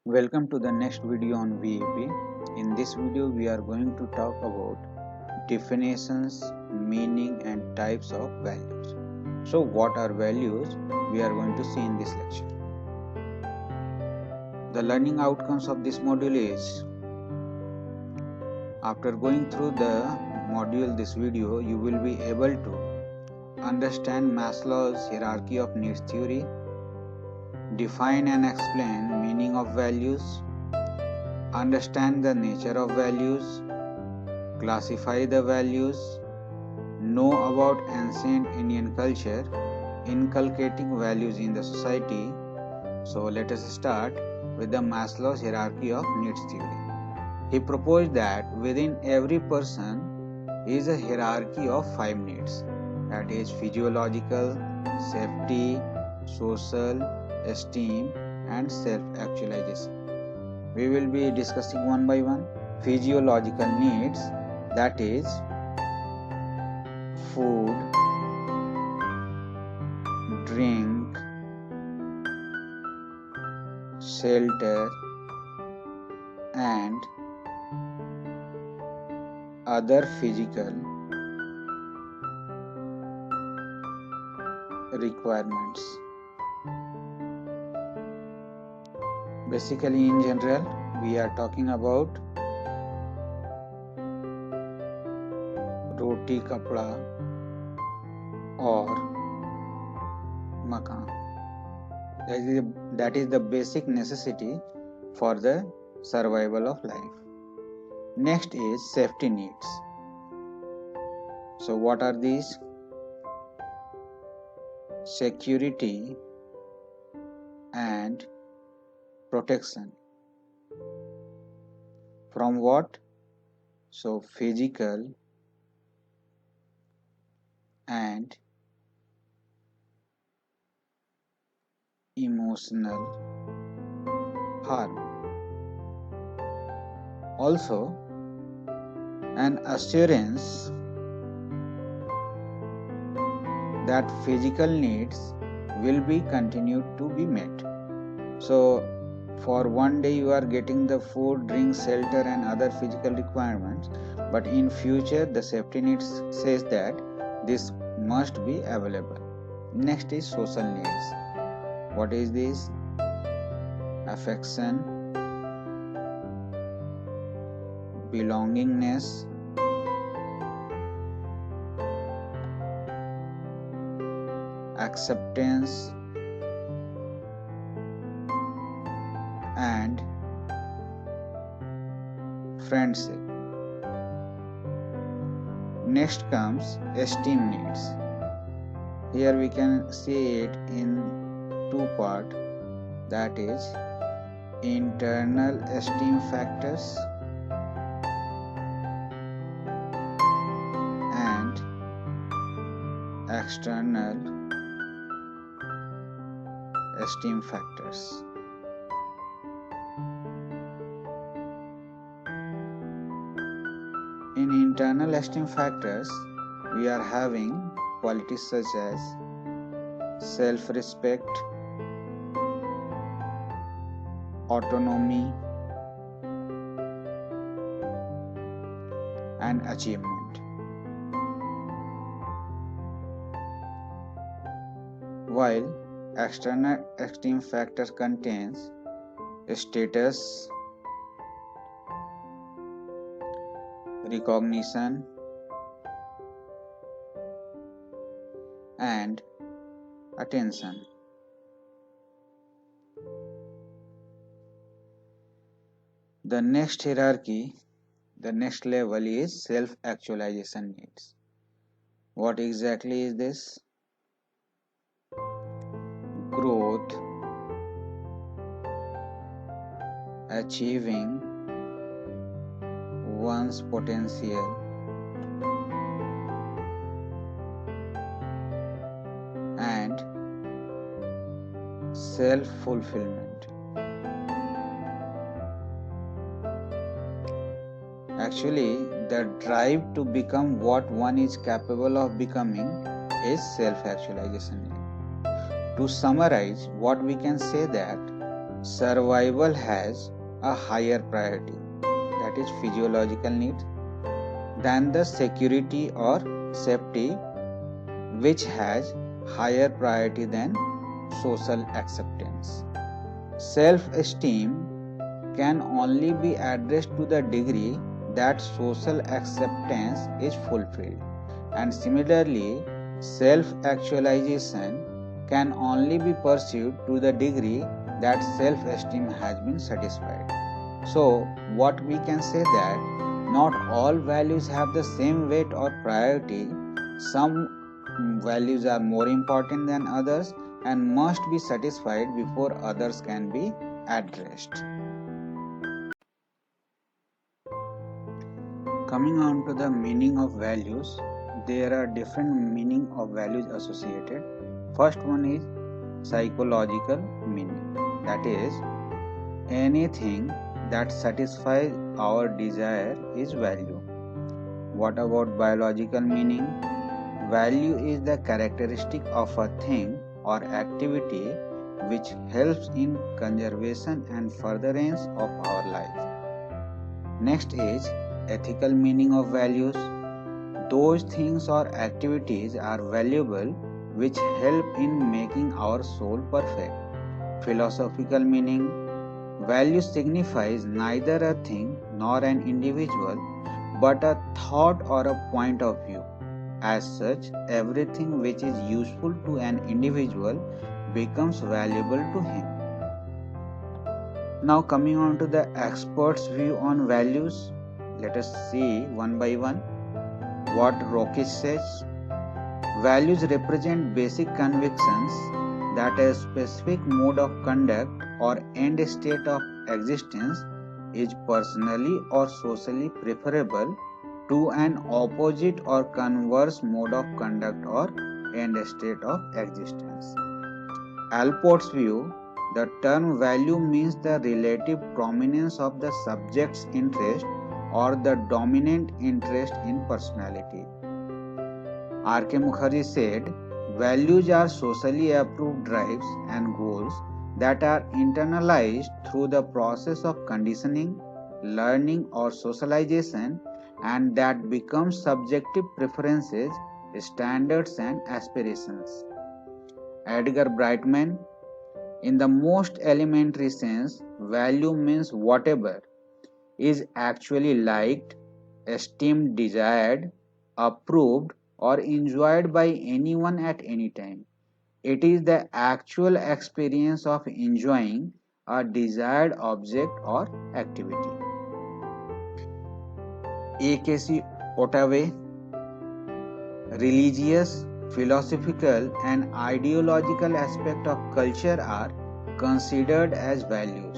Welcome to the next video on VEP. In this video we are going to talk about definitions, meaning and types of values. So what are values? We are going to see in this lecture. The learning outcomes of this module is, after going through the module this video, you will be able to understand Maslow's hierarchy of needs theory, define and explain meaning of values, understand the nature of values, classify the values, know about ancient Indian culture inculcating values in the society. So let us start with the Maslow's hierarchy of needs theory. He proposed that within every person is a hierarchy of 5 needs, that is physiological, safety, social, esteem and self-actualization. We will be discussing one by one. Physiological needs, that is food, drink, shelter and other physical requirements. Basically, in general, we are talking about roti, kapda or makan. That is the basic necessity for the survival of life. Next is safety needs. So what are these? Security and protection. From what? So physical and emotional harm. Also, an assurance that physical needs will be continued to be met. So for one day you are getting the food, drink, shelter and other physical requirements, but in future the safety needs says that this must be available. Next is social needs. What is this? Affection, belongingness, acceptance and friendship. Next comes esteem needs. Here we can see it in two parts, that is internal esteem factors and external esteem factors. In internal esteem factors, we are having qualities such as self-respect, autonomy and achievement. While external esteem factor contains status, recognition and attention. The next hierarchy, the next level is self-actualization needs. What exactly is this? Growth, achieving one's potential and self-fulfillment. Actually, the drive to become what one is capable of becoming is self-actualization. To summarize, what we can say that survival has a higher priority, that is physiological needs, than the security or safety, which has higher priority than social acceptance. Self-esteem can only be addressed to the degree that social acceptance is fulfilled, and similarly, self-actualization can only be pursued to the degree that self-esteem has been satisfied. So, what we can say that not all values have the same weight or priority. Some values are more important than others and must be satisfied before others can be addressed. Coming on to the meaning of values, there are different meaning of values associated. First one is psychological meaning, that is, anything that satisfies our desire is value. What about biological meaning? Value is the characteristic of a thing or activity which helps in conservation and furtherance of our life. Next is ethical meaning of values. Those things or activities are valuable which help in making our soul perfect. Philosophical meaning. Value signifies neither a thing nor an individual but a thought or a point of view. As such, everything which is useful to an individual becomes valuable to him. Now coming on to the expert's view on values, let us see one by one what Rokish says. Values represent basic convictions that a specific mode of conduct or end state of existence is personally or socially preferable to an opposite or converse mode of conduct or end state of existence. Alport's view, the term value means the relative prominence of the subject's interest or the dominant interest in personality. R.K. Mukherjee said, values are socially approved drives and goals that are internalized through the process of conditioning, learning or socialization and that become subjective preferences, standards and aspirations. Edgar Brightman, in the most elementary sense, value means whatever is actually liked, esteemed, desired, approved or enjoyed by anyone at any time. It is the actual experience of enjoying a desired object or activity. A.K.C. Ottaway, religious, philosophical and ideological aspects of culture are considered as values.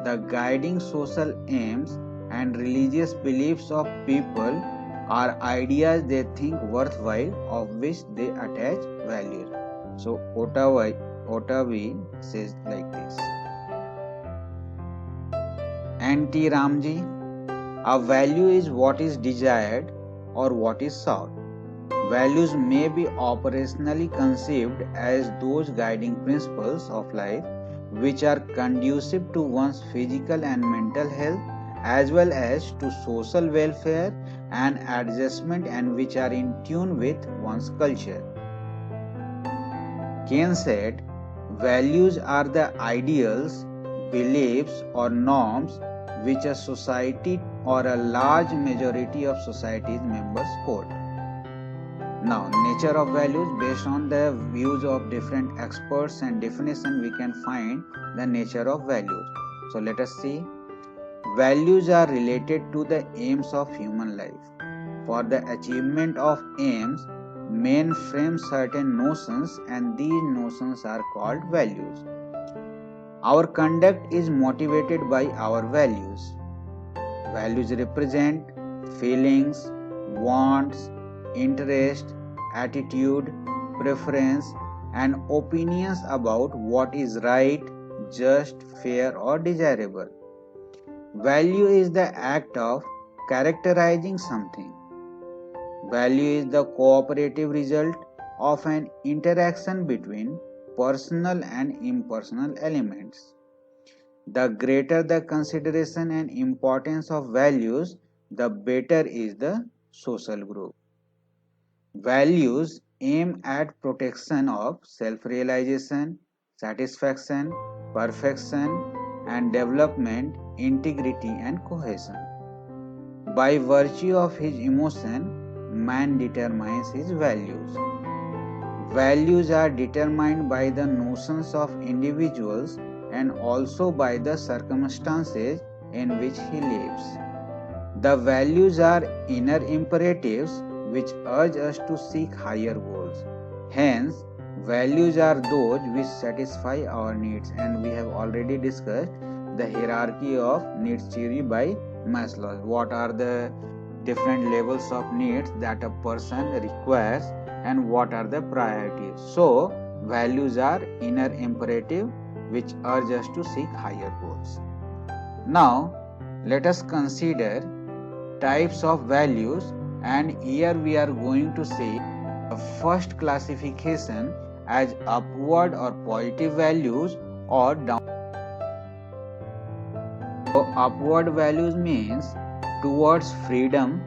The guiding social aims and religious beliefs of people are ideas they think worthwhile, of which they attach value. So Ottaway says like this. N.T. Ramji, a value is what is desired or what is sought. Values may be operationally conceived as those guiding principles of life which are conducive to one's physical and mental health as well as to social welfare and adjustment and which are in tune with one's culture. Keynes said, values are the ideals, beliefs or norms which a society or a large majority of society's members hold. Now, nature of values, based on the views of different experts and definition, we can find the nature of values. So let us see. Values are related to the aims of human life. For the achievement of aims, men frame certain notions and these notions are called values. Our conduct is motivated by our values. Values represent feelings, wants, interest, attitude, preference, and opinions about what is right, just, fair, or desirable. Value is the act of characterizing something. Value is the cooperative result of an interaction between personal and impersonal elements. The greater the consideration and importance of values, the better is the social group. Values aim at protection of self-realization, satisfaction, perfection, and development, integrity, and cohesion. By virtue of his emotion, man determines his values. Values are determined by the notions of individuals and also by the circumstances in which he lives. The values are inner imperatives which urge us to seek higher goals. Hence, values are those which satisfy our needs, and we have already discussed the hierarchy of needs theory by Maslow. What are the different levels of needs that a person requires and what are the priorities. So, values are inner imperative which urge us to seek higher goals. Now, let us consider types of values, and here we are going to see the first classification as upward or positive values or down. So, upward values means towards freedom,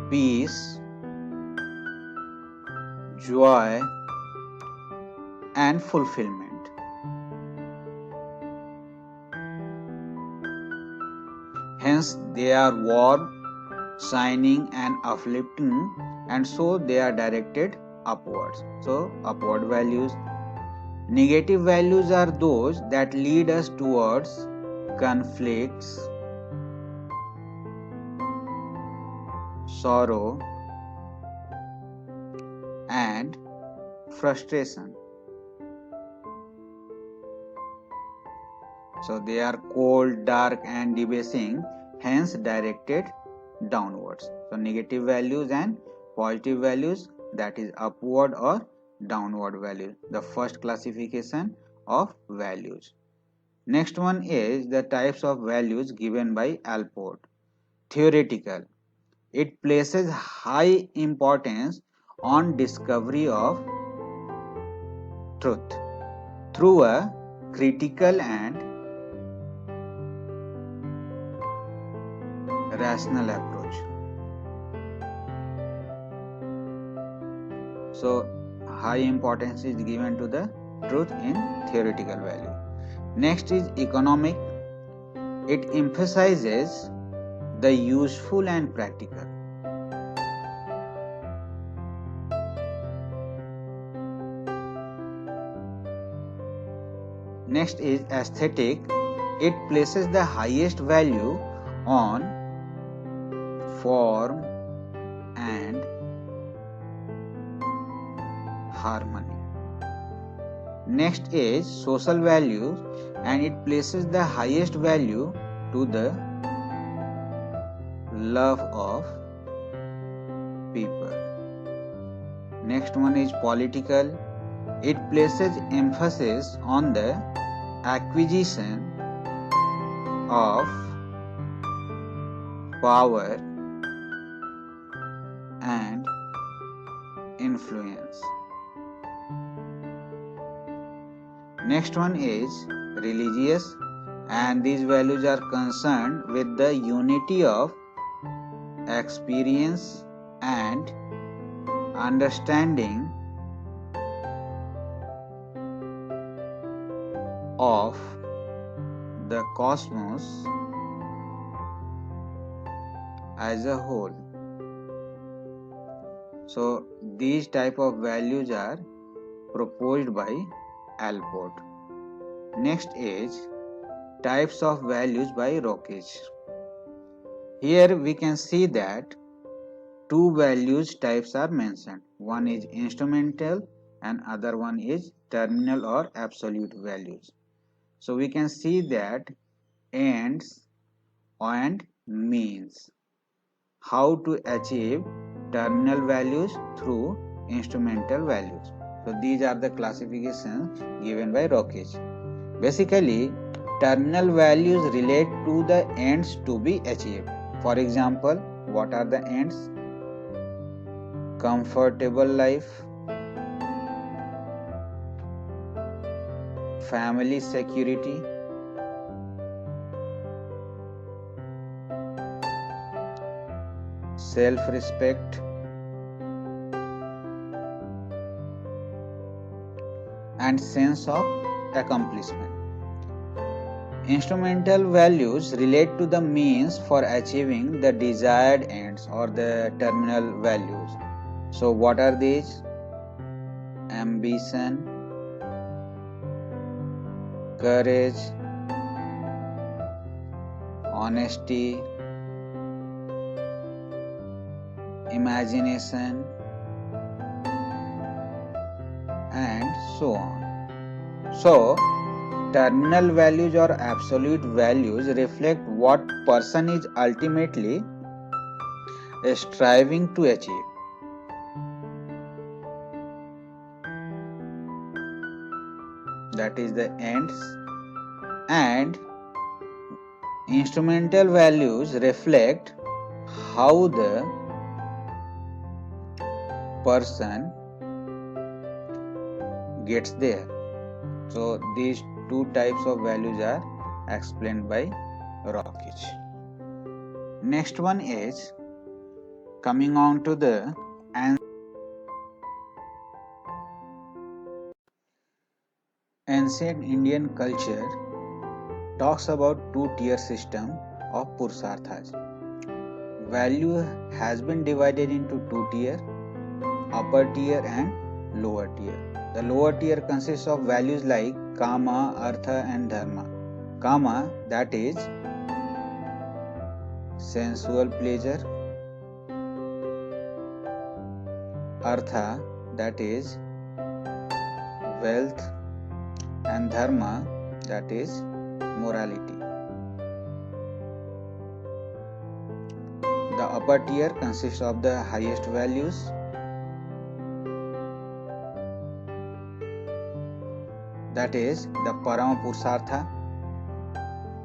peace, joy, and fulfillment. Hence, they are warm, shining, and uplifting, and so they are directed upwards. So, upward values. Negative values are those that lead us towards conflicts, sorrow, and frustration. So they are cold, dark, and debasing, hence directed downwards. So negative values and positive values, that is upward or downward value. The first classification of values. Next one is the types of values given by Allport. Theoretical. It places high importance on discovery of truth through a critical and rational approach. So, high importance is given to the truth in theoretical value. Next is economic. It emphasizes the useful and practical. Next is aesthetic. It places the highest value on form and harmony. Next is social values, and it places the highest value to the love of people. Next one is political. It places emphasis on the acquisition of power and influence. Next one is religious, and these values are concerned with the unity of experience and understanding of the cosmos as a whole. So these type of values are proposed by Allport. Next is types of values by Rockage. Here we can see that two values types are mentioned. One is instrumental and other one is terminal or absolute values. So we can see that ends and means. How to achieve terminal values through instrumental values. So these are the classifications given by Rockage. Basically, terminal values relate to the ends to be achieved. For example, what are the ends? Comfortable life, family security, self-respect, and sense of accomplishment. Instrumental values relate to the means for achieving the desired ends or the terminal values. So, what are these? Ambition, courage, honesty, imagination, and so on. So, terminal values or absolute values reflect what person is ultimately striving to achieve. That is the ends. And instrumental values reflect how the person gets there. So these two types of values are explained by Rockich. Next one is coming on to the ancient Indian culture talks about two-tier system of Purusarthas. Value has been divided into two tier, upper tier and lower tier. The lower tier consists of values like Kama, Artha and Dharma. Kama, that is sensual pleasure. Artha, that is wealth. And Dharma, that is morality. The upper tier consists of the highest values. That is the Parama Purusartha,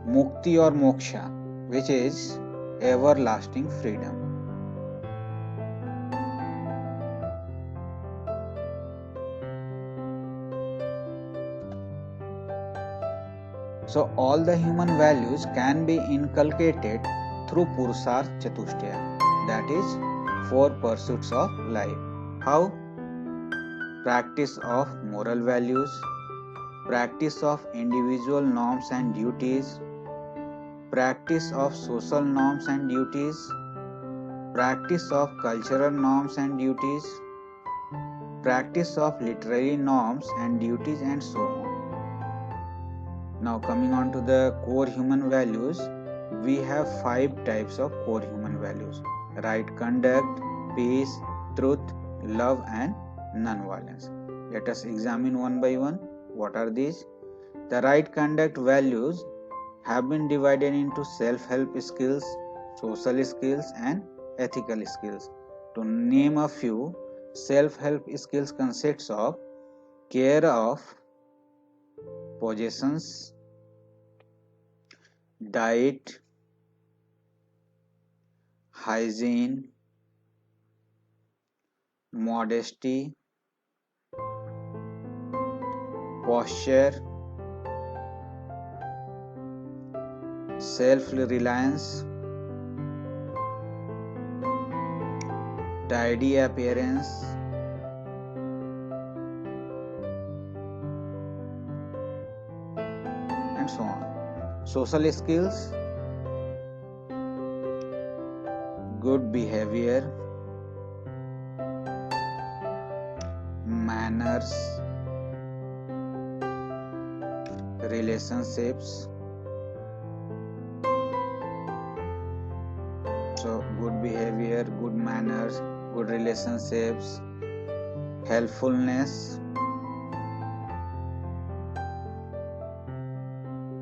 Mukti or Moksha, which is everlasting freedom. So all the human values can be inculcated through Purusarth Chatushtaya, that is 4 pursuits of life. How? Practice of moral values, practice of individual norms and duties, practice of social norms and duties, practice of cultural norms and duties, practice of literary norms and duties, and so on. Now coming on to the core human values, we have 5 types of core human values: right conduct, peace, truth, love and non-violence. Let us examine one by one. What are these? The right conduct values have been divided into self-help skills, social skills and ethical skills. To name a few, self-help skills consists of care of possessions, diet, hygiene, modesty, posture, self-reliance, tidy appearance, and so on. Social skills: good behavior, manners, relationships. So good behavior, good manners, good relationships, helpfulness,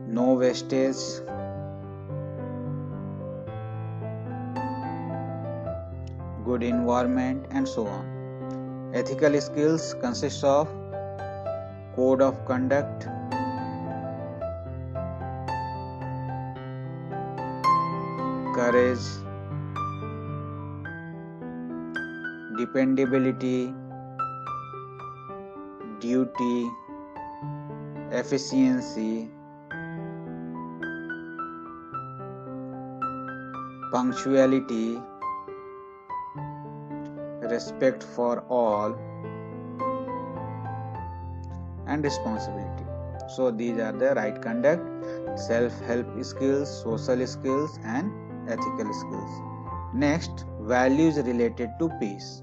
no wastage, good environment, and so on. Ethical skills consist of code of conduct, courage, dependability, duty, efficiency, punctuality, respect for all, and responsibility. So these are the right conduct, self-help skills, social skills, and ethical skills. Next, values related to peace: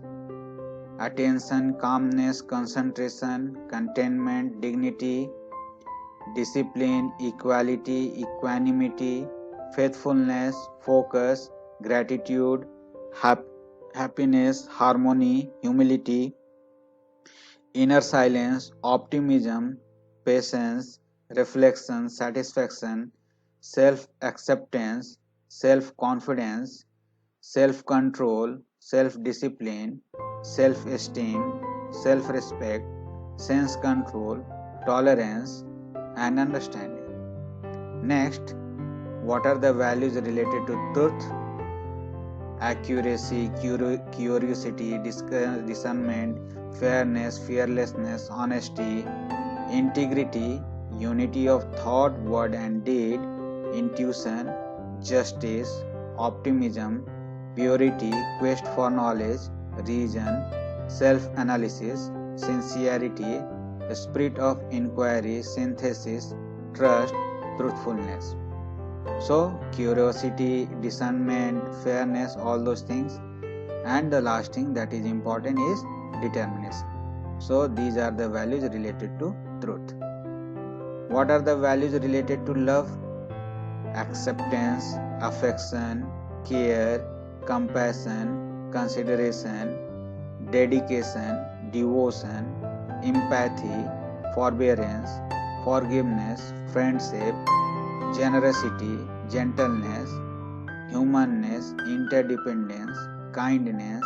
attention, calmness, concentration, contentment, dignity, discipline, equality, equanimity, faithfulness, focus, gratitude, happiness, harmony, humility, inner silence, optimism, patience, reflection, satisfaction, self acceptance, self confidence, self control, self discipline, self esteem, self respect, sense control, tolerance, and understanding. Next, what are the values related to truth? Accuracy, curiosity, discernment, fairness, fearlessness, honesty, integrity, unity of thought, word, and deed, intuition, justice, optimism, purity, quest for knowledge, reason, self-analysis, sincerity, spirit of inquiry, synthesis, trust, truthfulness. So curiosity, discernment, fairness, all those things. And the last thing that is important is determination. So these are the values related to truth. What are the values related to love? Acceptance, affection, care, compassion, consideration, dedication, devotion, empathy, forbearance, forgiveness, friendship, generosity, gentleness, humanness, interdependence, kindness,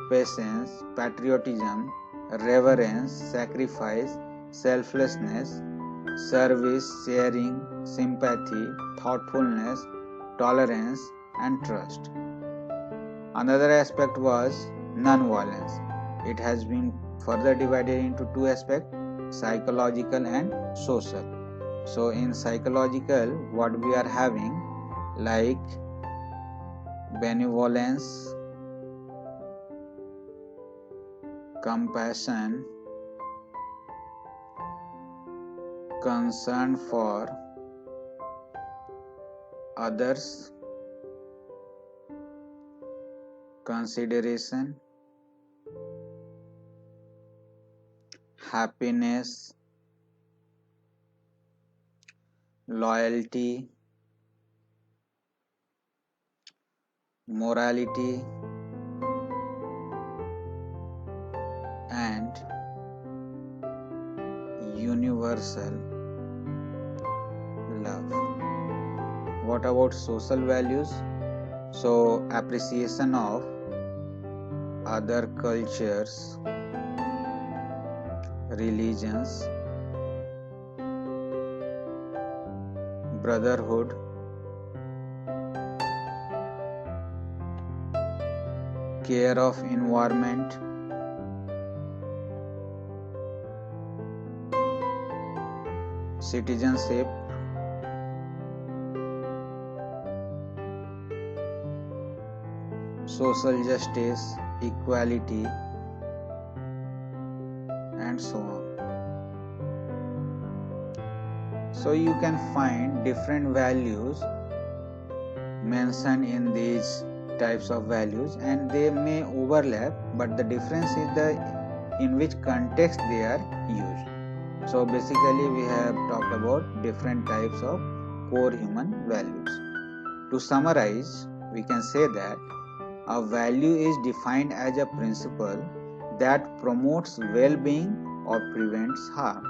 patience, patriotism, reverence, sacrifice, selflessness, service, sharing, sympathy, thoughtfulness, tolerance, and trust. Another aspect was non-violence. It has been further divided into two aspects: psychological and social. So in psychological, what we are having, like benevolence, compassion, concern for others, consideration, happiness, loyalty, morality, and universal love. What about social values? So appreciation of other cultures, religions, brotherhood, care of environment, citizenship, social justice, equality, and so on. So you can find different values mentioned in these types of values, and they may overlap, but the difference is in which context they are used. So basically we have talked about different types of core human values. To summarize, we can say that a value is defined as a principle that promotes well-being or prevents harm.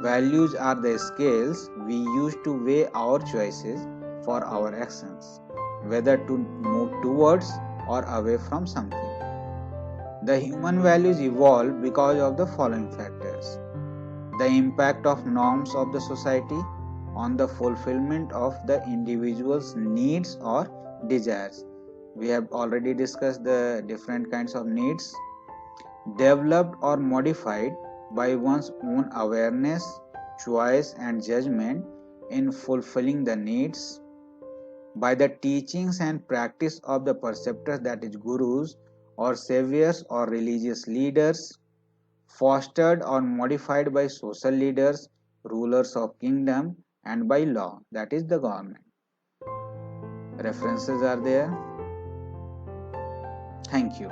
Values are the scales we use to weigh our choices for our actions, whether to move towards or away from something. The human values evolve because of the following factors: the impact of norms of the society on the fulfillment of the individual's needs or desires. We have already discussed the different kinds of needs. Developed or modified by one's own awareness, choice and judgment in fulfilling the needs. By the teachings and practice of the preceptors, that is gurus or saviors or religious leaders, fostered or modified by social leaders, rulers of kingdom, and by law, that is the government. References are there. Thank you.